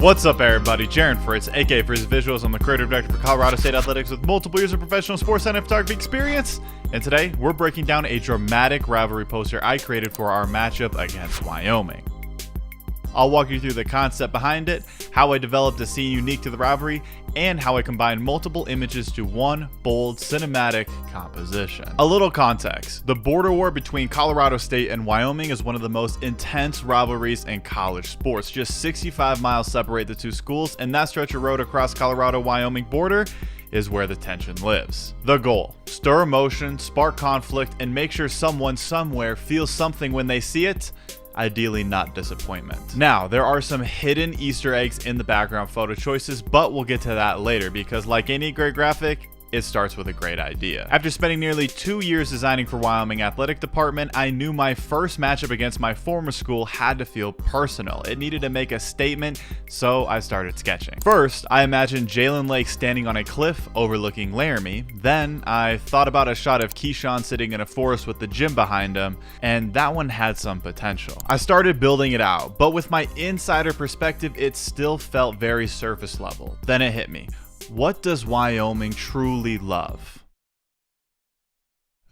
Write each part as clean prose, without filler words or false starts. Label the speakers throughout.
Speaker 1: What's up, everybody? Jaron Fritz, aka Frizz Visuals. I'm the creative director for Colorado State Athletics with multiple years of professional sports and photography experience. And today, we're breaking down a dramatic rivalry poster I created for our matchup against Wyoming. I'll walk you through the concept behind it, how I developed a scene unique to the rivalry, and how I combined multiple images to one bold cinematic composition. A little context: the border war between Colorado State and Wyoming is one of the most intense rivalries in college sports. Just 65 miles separate the two schools, and that stretch of road across Colorado-Wyoming border is where the tension lives. The goal: stir emotion, spark conflict, and make sure someone somewhere feels something when they see it. Ideally not disappointment. Now, there are some hidden Easter eggs in the background photo choices, but we'll get to that later because like any great graphic, it starts with a great idea. After spending nearly 2 years designing for Wyoming Athletic Department, I knew my first matchup against my former school had to feel personal. It needed to make a statement, so I started sketching. First, I imagined Jalen Lake standing on a cliff overlooking Laramie. Then, I thought about a shot of Keyshawn sitting in a forest with the gym behind him, and that one had some potential. I started building it out, but with my insider perspective, it still felt very surface level. Then it hit me. What does Wyoming truly love?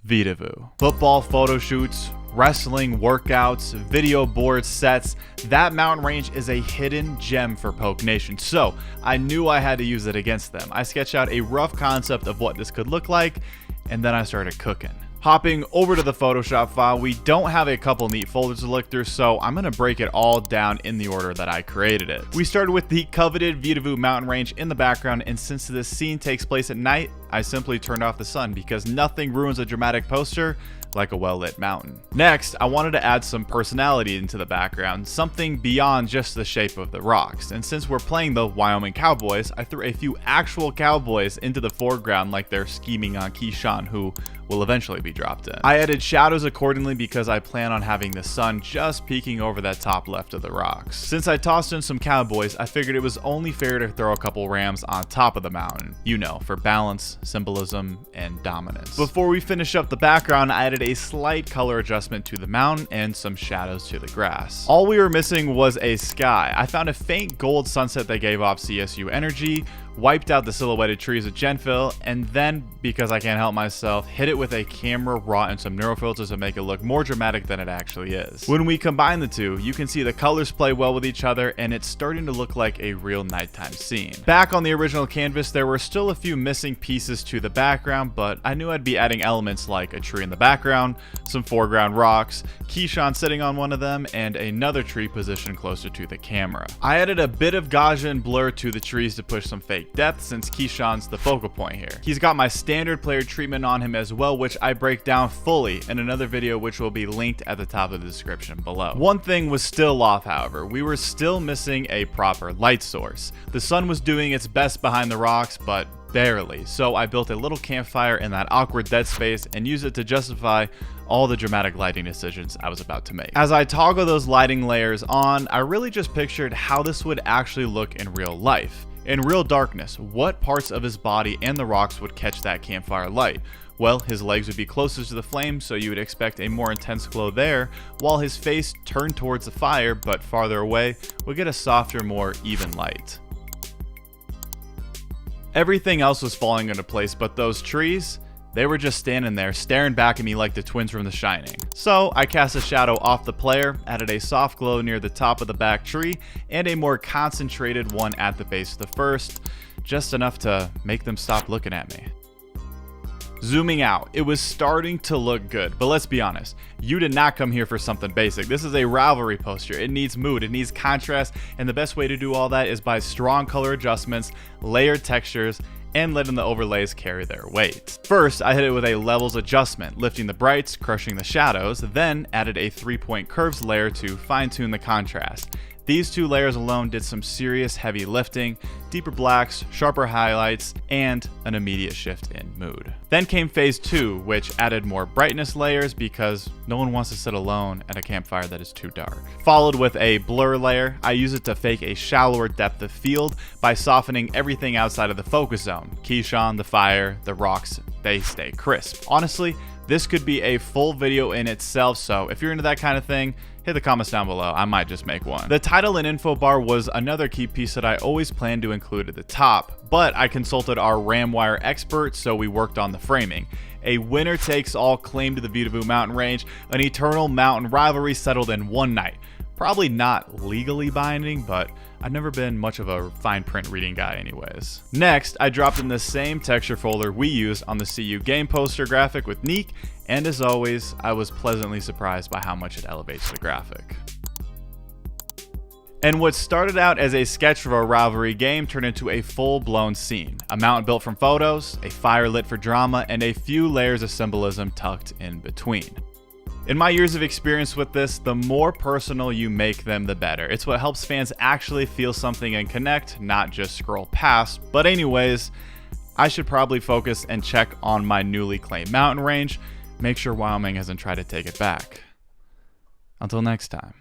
Speaker 1: Vedauwoo. Football photo shoots, wrestling workouts, video board sets. That mountain range is a hidden gem for Poke Nation, so I knew I had to use it against them. I sketched out a rough concept of what this could look like, and then I started cooking. Hopping over to the Photoshop file, we don't have a couple neat folders to look through, so I'm going to break it all down in the order that I created it. We started with the coveted Vedauwoo mountain range in the background, and since this scene takes place at night, I simply turned off the sun because nothing ruins a dramatic poster like a well-lit mountain. Next, I wanted to add some personality into the background, something beyond just the shape of the rocks. And since we're playing the Wyoming Cowboys, I threw a few actual cowboys into the foreground like they're scheming on Keyshawn, who will eventually be dropped in. I added shadows accordingly because I plan on having the sun just peeking over that top left of the rocks. Since I tossed in some cowboys, I figured it was only fair to throw a couple rams on top of the mountain, you know, for balance, symbolism, and dominance. Before we finish up the background, I added a slight color adjustment to the mountain and some shadows to the grass. All we were missing was a sky. I found a faint gold sunset that gave off CSU energy, wiped out the silhouetted trees with Genfill, and then, because I can't help myself, hit it with a camera raw and some neurofilters to make it look more dramatic than it actually is. When we combine the two, you can see the colors play well with each other, and it's starting to look like a real nighttime scene. Back on the original canvas, there were still a few missing pieces to the background, but I knew I'd be adding elements like a tree in the background, some foreground rocks, Keyshawn sitting on one of them, and another tree positioned closer to the camera. I added a bit of Gaussian blur to the trees to push some fake depth since Keyshawn's the focal point here. He's got my standard player treatment on him as well, which I break down fully in another video which will be linked at the top of the description below. One thing was still off, however. We were still missing a proper light source. The sun was doing its best behind the rocks, but barely, so I built a little campfire in that awkward dead space and used it to justify all the dramatic lighting decisions I was about to make. As I toggle those lighting layers on, I really just pictured how this would actually look in real life. In real darkness, what parts of his body and the rocks would catch that campfire light? Well, his legs would be closest to the flame, so you would expect a more intense glow there, while his face turned towards the fire, but farther away, would get a softer, more even light. Everything else was falling into place, but those trees, they were just standing there, staring back at me like the twins from The Shining. So I cast a shadow off the player, added a soft glow near the top of the back tree, and a more concentrated one at the base of the first, just enough to make them stop looking at me. Zooming out, it was starting to look good, but let's be honest, you did not come here for something basic. This is a rivalry poster. It needs mood, it needs contrast, and the best way to do all that is by strong color adjustments, layered textures, and letting the overlays carry their weight. First, I hit it with a levels adjustment, lifting the brights, crushing the shadows, then added a 3-point curves layer to fine-tune the contrast. These two layers alone did some serious heavy lifting, deeper blacks, sharper highlights, and an immediate shift in mood. Then came phase 2, which added more brightness layers because no one wants to sit alone at a campfire that is too dark. Followed with a blur layer. I use it to fake a shallower depth of field by softening everything outside of the focus zone. Keyshawn, the fire, the rocks, they stay crisp. Honestly, this could be a full video in itself, so if you're into that kind of thing, Hit the comments down below, I might just make one. The title and info bar was another key piece that I always planned to include at the top, but I consulted our ram wire expert, so we worked on the framing. A winner-takes-all claim to the Vedauwoo mountain range, an eternal mountain rivalry settled in one night. Probably not legally binding, but I've never been much of a fine print reading guy anyways. Next, I dropped in the same texture folder we used on the CU game poster graphic with Neek, and as always, I was pleasantly surprised by how much it elevates the graphic. And what started out as a sketch for a Rivalry game turned into a full-blown scene. A mountain built from photos, a fire lit for drama, and a few layers of symbolism tucked in between. In my years of experience with this, the more personal you make them, the better. It's what helps fans actually feel something and connect, not just scroll past. But anyways, I should probably focus and check on my newly claimed mountain range. Make sure Wyoming hasn't tried to take it back. Until next time.